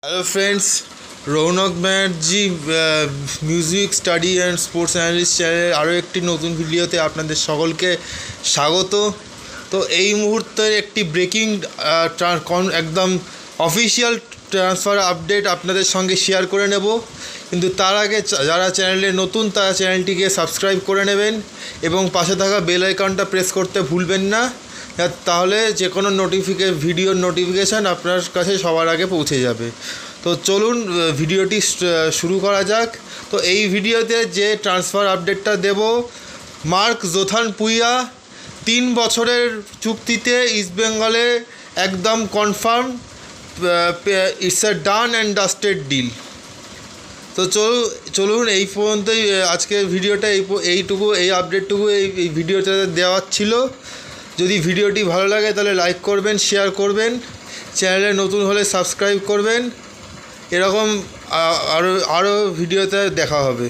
Hello friends, Raunak Banerjee music study and sports analyst চ্যানেলের আরও একটি নতুন ভিডিওতে আপনাদের সকলকে স্বাগত। তো এই মুহূর্তের একটি ব্রেকিং একদম অফিসিয়াল ট্রান্সফার আপডেট আপনাদের সঙ্গে শেয়ার করে নেব, কিন্তু তার আগে যারা চ্যানেলে নতুন তারা চ্যানেলটিকে সাবস্ক্রাইব করে নেবেন এবং পাশে থাকা বেল আইকনটা প্রেস করতে ভুলবেন না, তাহলে যে কোনো ভিডিওর নোটিফিকেশান আপনার কাছে সবার আগে পৌঁছে যাবে। তো চলুন ভিডিওটি শুরু করা যাক। তো এই ভিডিওতে যে ট্রান্সফার আপডেটটা দেব, মার্ক জোথান পুইয়া 3 বছরের চুক্তিতে ইস্টবেঙ্গলে একদম confirm, it's a done and dusted deal. তো চলুন এই পর্যন্তই আজকের ভিডিওটা, এই আপডেটটুকু এই ভিডিওতে দেওয়ার ছিল। যদি ভিডিওটি ভালো লাগে তাহলে লাইক করবেন, শেয়ার করবেন, চ্যানেলে নতুন হলে সাবস্ক্রাইব করবেন। এরকম আরও ভিডিওতে দেখা হবে।